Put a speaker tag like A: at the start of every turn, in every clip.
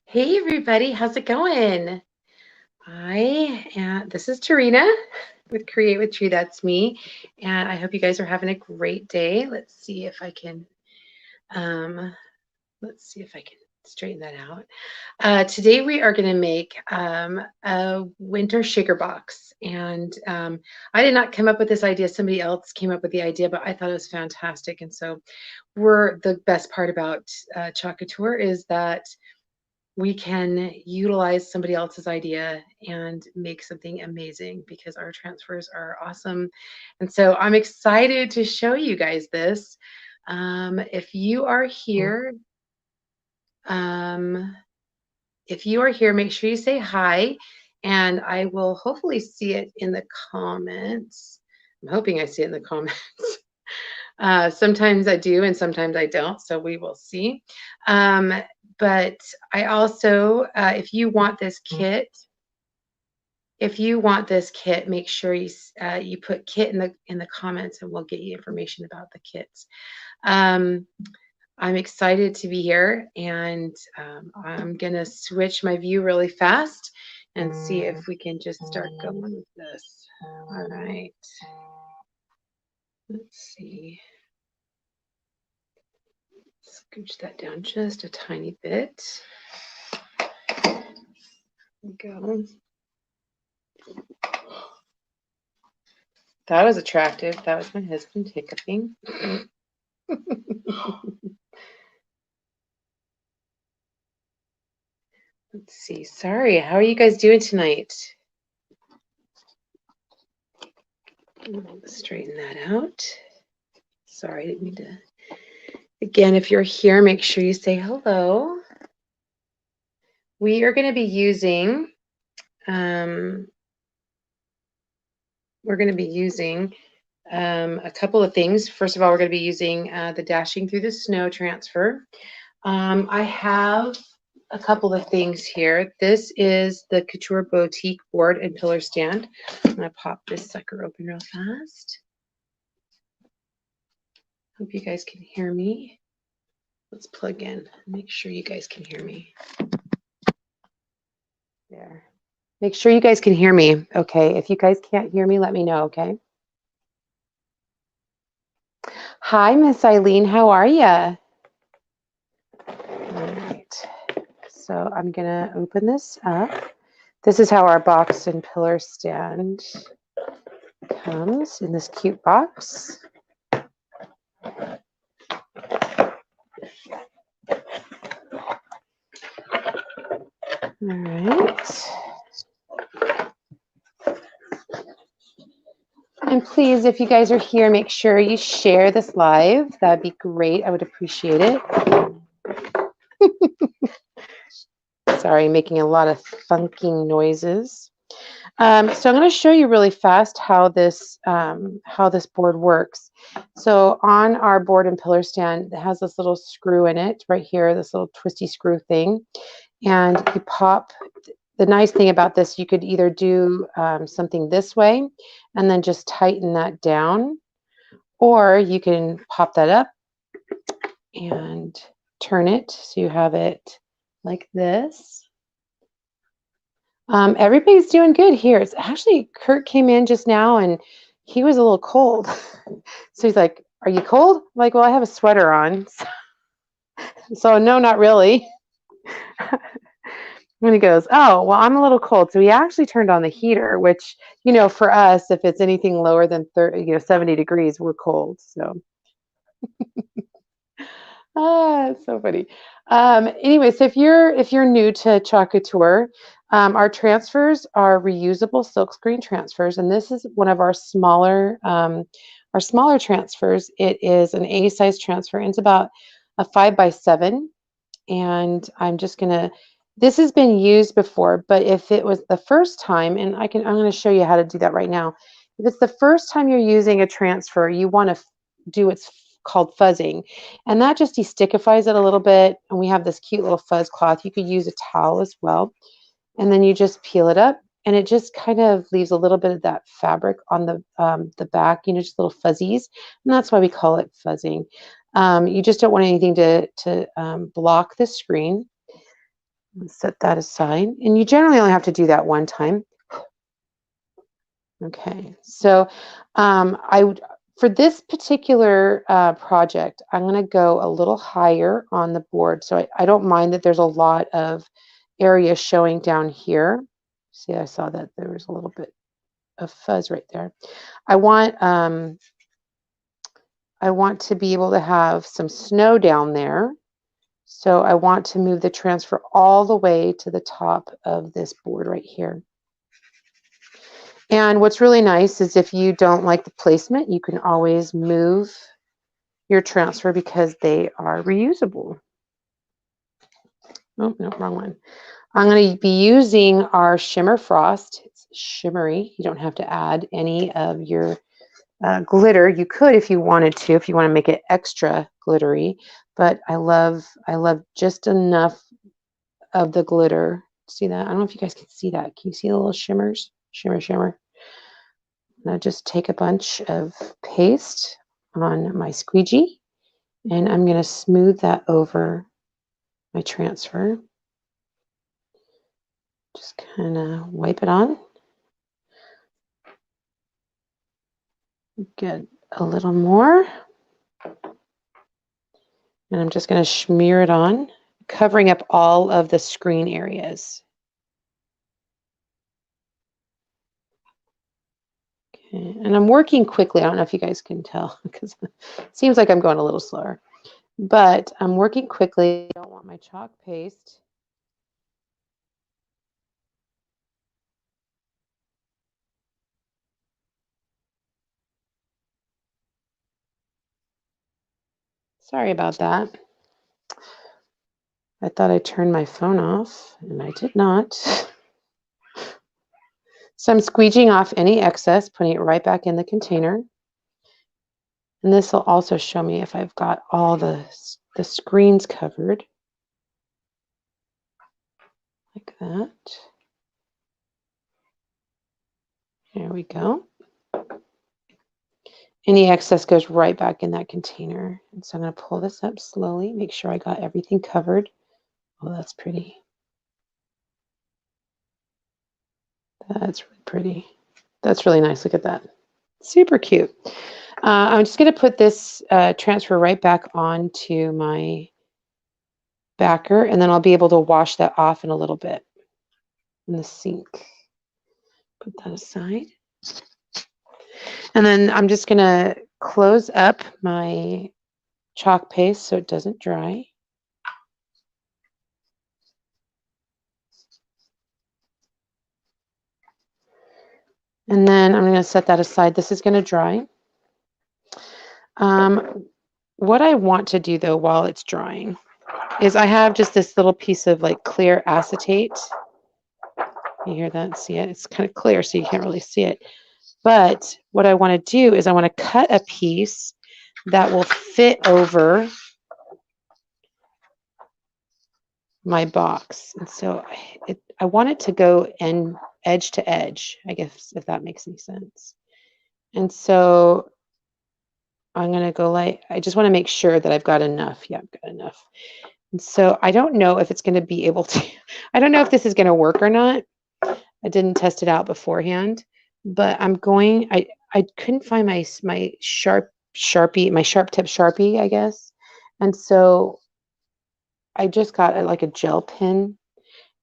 A: Hey everybody, how's it going? This is Tarina with Create with Tree, that's me. And I hope you guys are having a great day. Um, let's see if I can straighten that out. Today we are going to make a winter shaker box. And I did not come up with this idea. Somebody else came up with the idea, but I thought it was fantastic. And so the best part about Chocolate Tour is that we can utilize somebody else's idea and make something amazing because our transfers are awesome. And so I'm excited to show you guys this. If you are here, um, make sure you say hi, and I will hopefully see it in the comments. I'm hoping I see it in the comments. Sometimes I do and sometimes I don't, so we will see. But I also, if you want this kit, make sure you put kit in the comments, and we'll get you information about the kits. Um, I'm excited to be here, and I'm gonna switch my view really fast and see if we can just start going with this. All right. Let's see. Scooch that down just a tiny bit. There we go. That was attractive. That was my husband hiccuping. Let's see. Sorry, how are you guys doing tonight? Straighten that out. Sorry, I didn't mean to. Again, if you're here, make sure you say hello. We are going to be using, a couple of things. First of all, we're going to be using the Dashing Through the Snow transfer. I have a couple of things here. This is the Couture Boutique board and pillar stand. I'm going to pop this sucker open real fast. Hope you guys can hear me. Let's plug in. Make sure you guys can hear me. There. Make sure you guys can hear me. Okay. If you guys can't hear me, let me know. Okay. Hi, Miss Eileen. How are you? All right. So I'm going to open this up. This is how our box and pillar stand comes in this cute box. All right. And please, if you guys are here, make sure you share this live. That'd be great. I would appreciate it. Sorry, making a lot of thunking noises. So I'm going to show you really fast how this board works. So on our board and pillar stand, it has this little screw in it right here, this little twisty screw thing. And you pop. The nice thing about this, you could either do something this way and then just tighten that down, or you can pop that up and turn it so you have it like this. Everybody's doing good here. It's actually, Kurt came in just now and he was a little cold. So he's like, "Are you cold?" I'm like, "Well, I have a sweater on." So no, not really. And he goes, "Oh, well, I'm a little cold." So he actually turned on the heater, which, for us, if it's anything lower than 70 degrees, we're cold. So, it's so funny. Anyway, so if you're new to Chocolate Tour, our transfers are reusable silkscreen transfers, and this is one of our smaller transfers. It is an A size transfer, and it's about a 5x7. And I'm just gonna. This has been used before, but if it was the first time, and I'm going to show you how to do that right now. If it's the first time you're using a transfer, you want to do what's called fuzzing, and that just destickifies it a little bit. And we have this cute little fuzz cloth. You could use a towel as well, and then you just peel it up, and it just kind of leaves a little bit of that fabric on the back, just little fuzzies, and that's why we call it fuzzing. You just don't want anything to block the screen. Let's set that aside. And you generally only have to do that one time. Okay, so for this particular project, I'm going to go a little higher on the board. So I don't mind that there's a lot of area showing down here. See, I saw that there was a little bit of fuzz right there. I want to be able to have some snow down there. So I want to move the transfer all the way to the top of this board right here. And what's really nice is if you don't like the placement, you can always move your transfer because they are reusable. Oh, no, wrong one. I'm going to be using our Shimmer Frost. It's shimmery. You don't have to add any of your glitter. You could if you wanted to, if you want to make it extra glittery. But I love just enough of the glitter. See that? I don't know if you guys can see that. Can you see the little shimmers? Shimmer, shimmer. Now just take a bunch of paste on my squeegee, and I'm going to smooth that over my transfer. Just kind of wipe it on. Get a little more. And I'm just going to smear it on, covering up all of the screen areas. Okay. And I'm working quickly. I don't know if you guys can tell because it seems like I'm going a little slower. But I'm working quickly. I don't want my chalk paste. Sorry about that. I thought I turned my phone off, and I did not. So I'm squeegeeing off any excess, putting it right back in the container. And this will also show me if I've got all the screens covered. Like that. There we go. Any excess goes right back in that container. And so I'm going to pull this up slowly, make sure I got everything covered. Oh, that's pretty. That's really pretty. That's really nice. Look at that. Super cute. I'm just going to put this transfer right back onto my backer, and then I'll be able to wash that off in a little bit in the sink. Put that aside. And then I'm just going to close up my chalk paste so it doesn't dry. And then I'm going to set that aside. This is going to dry. What I want to do, though, while it's drying is I have just this little piece of like clear acetate. You hear that? See it? It's kind of clear, so you can't really see it. But what I want to do is I want to cut a piece that will fit over my box. And so I want it to go edge to edge, I guess, if that makes any sense. And so I'm going to go like, I just want to make sure that I've got enough. Yeah, I've got enough. And so I don't know if it's going to be able to, I don't know if this is going to work or not. I didn't test it out beforehand, but I couldn't find my sharp tip Sharpie, I guess. And so I just got like a gel pen,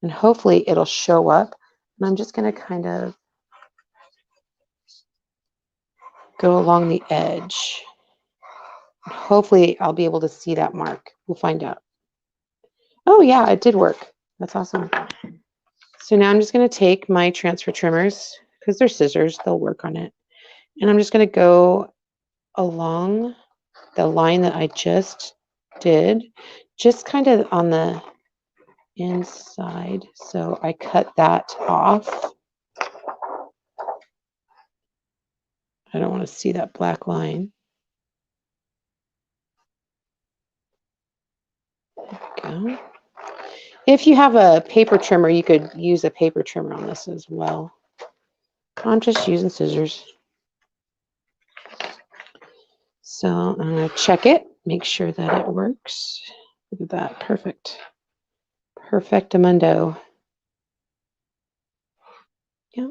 A: and hopefully it'll show up. And I'm just going to kind of go along the edge. Hopefully I'll be able to see that mark. We'll find out. Oh yeah, it did work. That's awesome. So now I'm just going to take my transfer trimmers, because they're scissors, they'll work on it. And I'm just going to go along the line that I just did, just kind of on the inside. So I cut that off. I don't want to see that black line. There we go. If you have a paper trimmer, you could use a paper trimmer on this as well. I'm just using scissors. So I'm going to check it, make sure that it works. Look at that. Perfect. Perfectamundo. Yeah.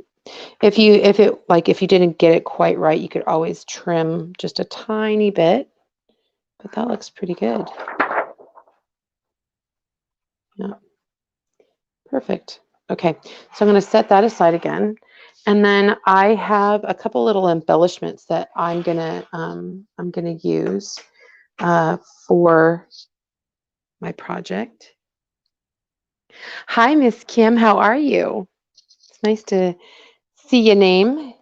A: If you didn't get it quite right, you could always trim just a tiny bit, but that looks pretty good. Yeah. Perfect. Okay, so I'm going to set that aside again. And then I have a couple little embellishments that I'm gonna use for my project. Hi, Miss Kim. How are you? It's nice to see your name.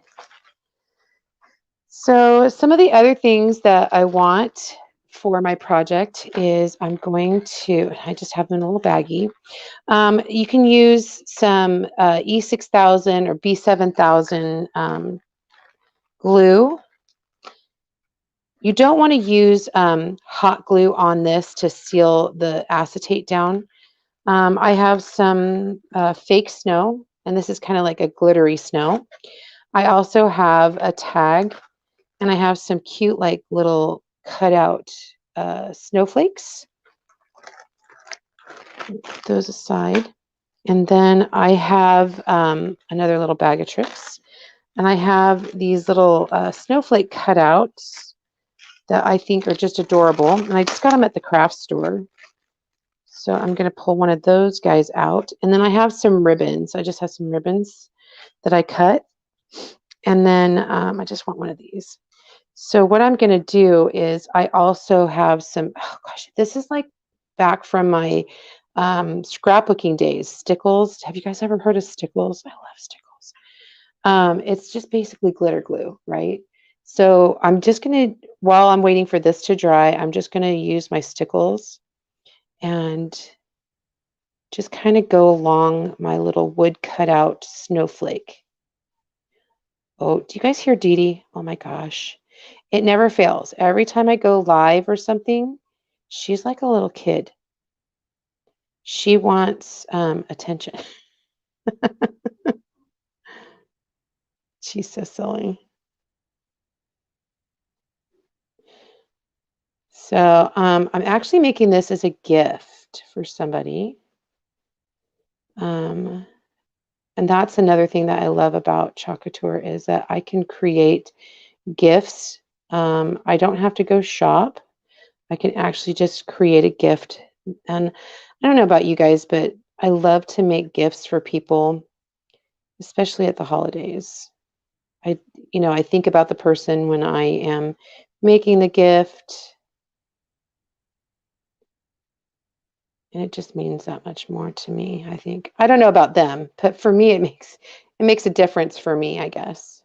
A: So some of the other things that I want for my project is I just have them in a little baggie. You can use some E6000 or B7000 glue. You don't want to use hot glue on this to seal the acetate down. I have some fake snow, and this is kind of like a glittery snow. I also have a tag, and I have some cute like little cutout snowflakes. Put those aside. And then I have another little bag of tricks. And I have these little snowflake cutouts that I think are just adorable. And I just got them at the craft store. So I'm going to pull one of those guys out. And then I have some ribbons. I just have some ribbons that I cut. And then I just want one of these. So what I'm going to do is I also have some, oh gosh, this is like back from my scrapbooking days, Stickles. Have you guys ever heard of Stickles? I love Stickles. It's just basically glitter glue, right? So I'm just going to, while I'm waiting for this to dry, I'm just going to use my Stickles and just kind of go along my little wood cutout snowflake. Oh, do you guys hear Dee Dee? Oh my gosh. It never fails. Every time I go live or something, she's like a little kid. She wants attention. She's so silly. So I'm actually making this as a gift for somebody. And that's another thing that I love about Chocateur is that I can create gifts. I don't have to go shop. I can actually just create a gift. And I don't know about you guys, but I love to make gifts for people, especially at the holidays. I, I think about the person when I am making the gift, and it just means that much more to me, I think. I don't know about them, but for me it makes a difference for me, I guess.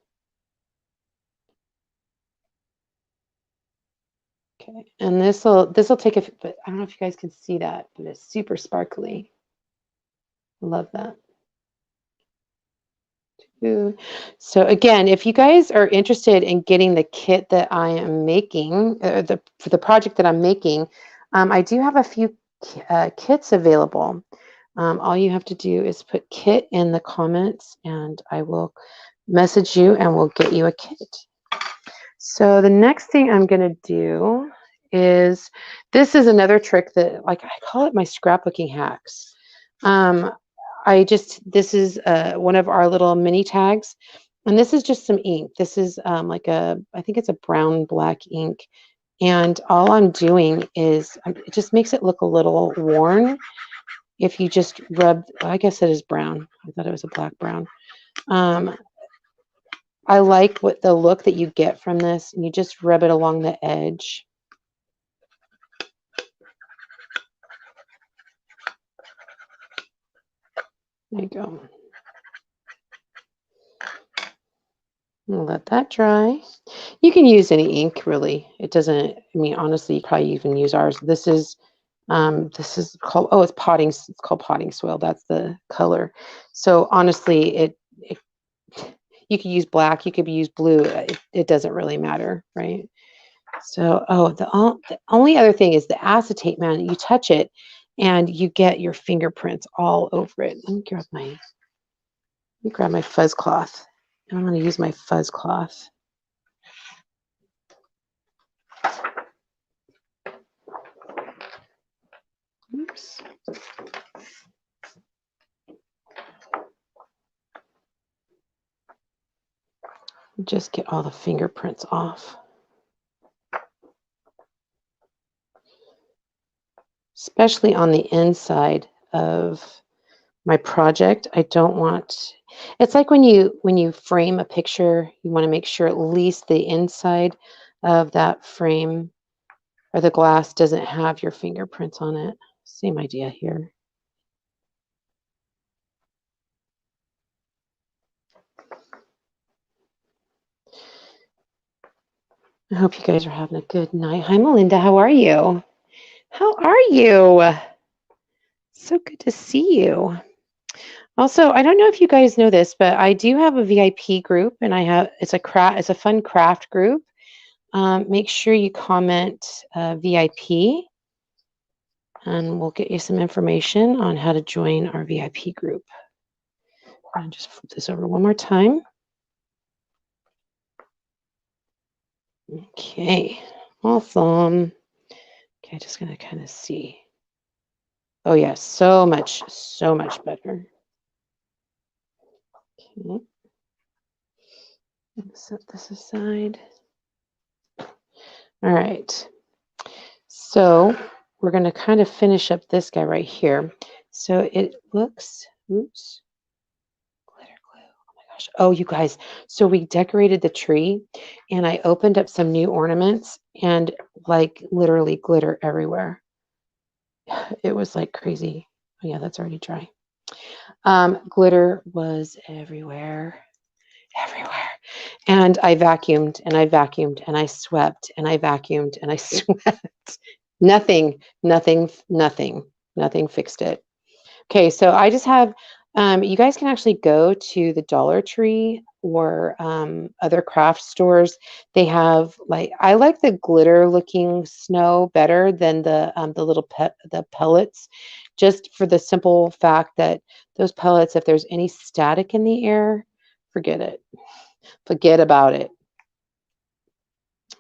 A: Okay. And this will take a, but I don't know if you guys can see that, but it's super sparkly. Love that. Ooh. So again, if you guys are interested in getting the kit that I am making, for the project that I'm making, I do have a few kits available. All you have to do is put kit in the comments, and I will message you, and we'll get you a kit. So the next thing I'm going to do is, this is another trick that, like, I call it my scrapbooking hacks. Um, this is one of our little mini tags, and this is just some ink. This is I think it's a brown black ink. And all I'm doing is, it just makes it look a little worn. If you just rub, I guess it is brown. I thought it was a black brown. I like what the look that you get from this, and you just rub it along the edge. There you go. Let that dry. You can use any ink, really. It doesn't, I mean, honestly, you probably even use ours. This is called, oh, it's called potting soil. That's the color. So honestly, you could use black, you could use blue. It doesn't really matter, right? So, oh, the only other thing is the acetate, man. You touch it and you get your fingerprints all over it. Let me grab my fuzz cloth. And I'm going to use my fuzz cloth. Oops. Just get all the fingerprints off. Especially on the inside of my project. I don't want, it's like when you frame a picture, you want to make sure at least the inside of that frame or the glass doesn't have your fingerprints on it. Same idea here. I hope you guys are having a good night. Hi, Melinda. How are you? How are you? So good to see you. Also, I don't know if you guys know this, but I do have a VIP group, and it's a fun craft group. Make sure you comment VIP, and we'll get you some information on how to join our VIP group. I'll just flip this over one more time. Okay, awesome. Okay, just gonna kind of see. Oh yeah, so much better. Okay, set this aside. All right, so we're gonna kind of finish up this guy right here. So it looks, oops, glitter glue. Oh my gosh. Oh, you guys. So we decorated the tree and I opened up some new ornaments and like literally glitter everywhere. It was like crazy. Oh yeah, that's already dry. Glitter was everywhere. And I vacuumed and I vacuumed and I swept and I vacuumed and I swept. Nothing fixed it. Okay, so I just have, you guys can actually go to the Dollar Tree or other craft stores. They have like, I like the glitter looking snow better than the little the pellets, just for the simple fact that those pellets, if there's any static in the air, forget it. Forget about it.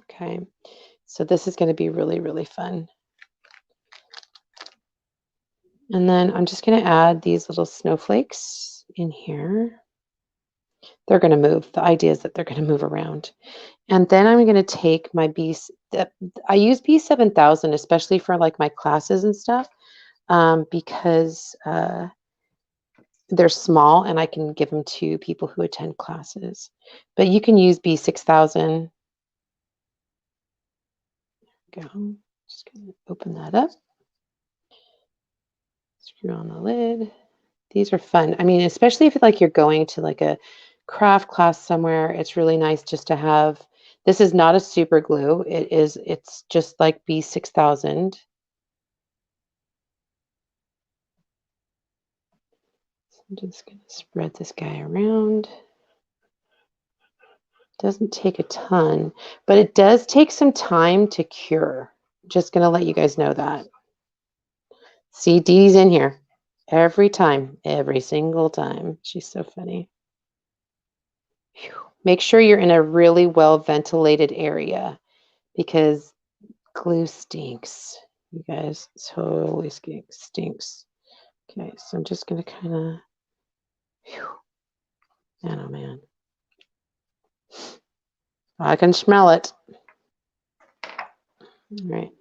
A: Okay, so this is going to be really, really fun. And then I'm just going to add these little snowflakes in here. They're going to move. The idea is that they're going to move around. And then I'm going to take my I use B7000, especially for like my classes and stuff, because they're small and I can give them to people who attend classes. But you can use B6000. There we go. Just going to open that up. Screw on the lid. These are fun. I mean, especially if like you're going to like a craft class somewhere, it's really nice just to have, this is not a super glue. It's just like B6000. So I'm just going to spread this guy around. Doesn't take a ton, but it does take some time to cure. Just going to let you guys know that. See, Dee's in here every time, every single time. She's so funny. Whew. Make sure you're in a really well ventilated area because glue stinks. You guys, totally stinks. Okay, so I'm just going to kind of, man, oh man. I can smell it. All right.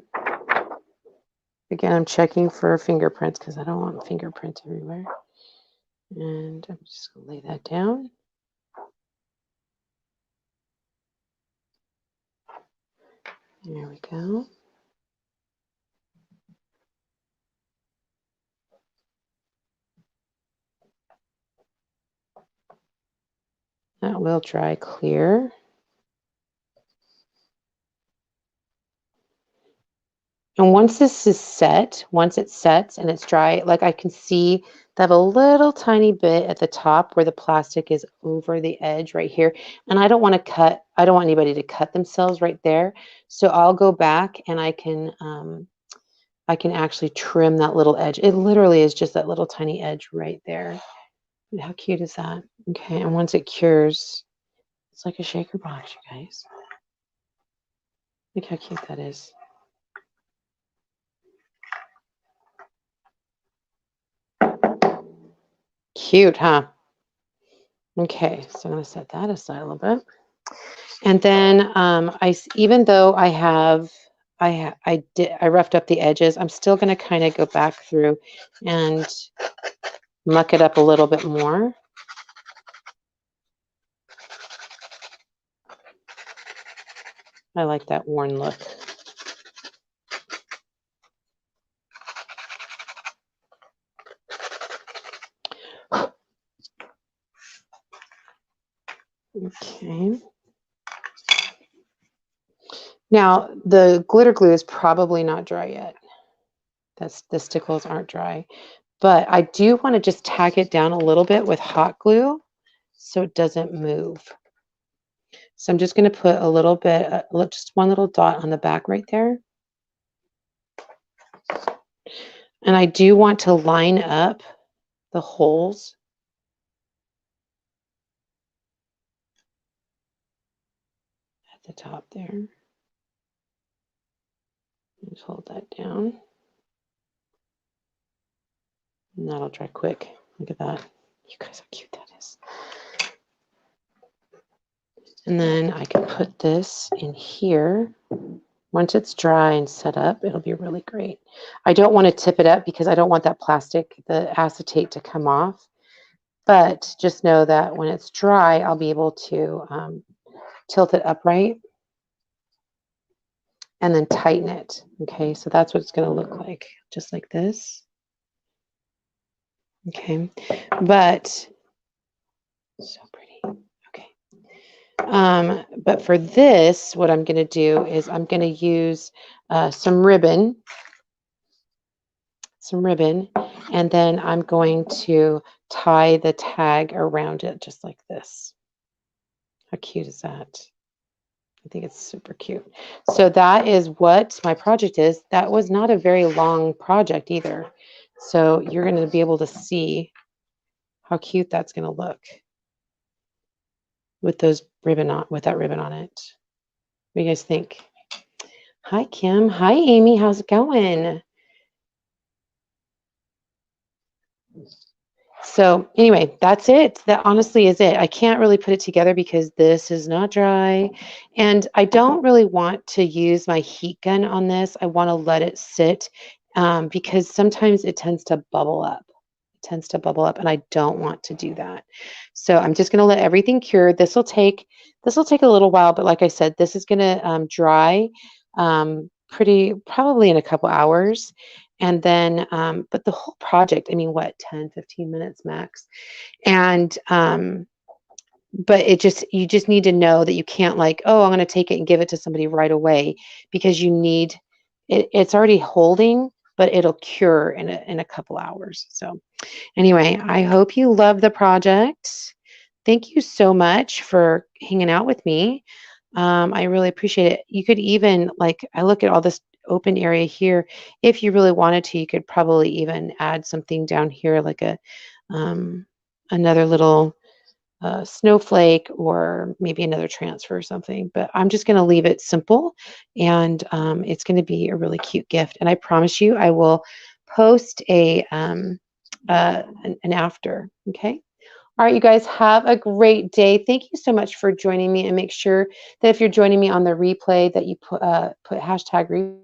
A: Again, I'm checking for fingerprints because I don't want fingerprints everywhere. And I'm just going to lay that down. There we go. That will dry clear. And once this is set, once it sets and it's dry, like I can see they have a little tiny bit at the top where the plastic is over the edge right here. And I don't want to cut, I don't want anybody to cut themselves right there. So I'll go back and I can actually trim that little edge. It literally is just that little tiny edge right there. How cute is that? Okay, and once it cures, it's like a shaker box, you guys. Look how cute that is. Cute, huh? Okay, so I'm going to set that aside a little bit. And then even though I roughed up the edges, I'm still going to kind of go back through and muck it up a little bit more. I like that worn look. Okay. Now, the glitter glue is probably not dry yet. The stickles aren't dry. But I do want to just tack it down a little bit with hot glue so it doesn't move. So I'm just going to put a little bit, just one little dot on the back right there. And I do want to line up the holes. At the top there. Just hold that down. And that'll dry quick. Look at that. You guys, how cute that is. And then I can put this in here. Once it's dry and set up, it'll be really great. I don't want to tip it up because I don't want that plastic, the acetate, to come off. But just know that when it's dry, I'll be able to tilt it upright and then tighten it. Okay, so that's what it's going to look like, just like this. Okay, but so pretty. Okay. But for this, what I'm going to do is I'm going to use some ribbon, and then I'm going to tie the tag around it just like this. How cute is that? I think it's super cute. So that is what my project is. That was not a very long project either. So you're going to be able to see how cute that's going to look with those ribbon on, with that ribbon on it. What do you guys think? Hi, Kim. Hi, Amy. How's it going? So anyway, that's it. That honestly is it. I can't really put it together because this is not dry. And I don't really want to use my heat gun on this. I want to let it sit because sometimes it tends to bubble up. It tends to bubble up, and I don't want to do that. So I'm just going to let everything cure. This will take a little while, but like I said, this is going to dry probably in a couple hours. And then, but the whole project, I mean, what, 10, 15 minutes max. And, but you just need to know that you can't like, oh, I'm going to take it and give it to somebody right away because you need, it's already holding, but it'll cure in a couple hours. So anyway, I hope you love the project. Thank you so much for hanging out with me. I really appreciate it. You could even, like, I look at all this open area here. If you really wanted to, you could probably even add something down here, like another little snowflake or maybe another transfer or something. But I'm just going to leave it simple, and it's going to be a really cute gift. And I promise you, I will post an after. Okay. All right, you guys, have a great day. Thank you so much for joining me, and make sure that if you're joining me on the replay that you put hashtag replay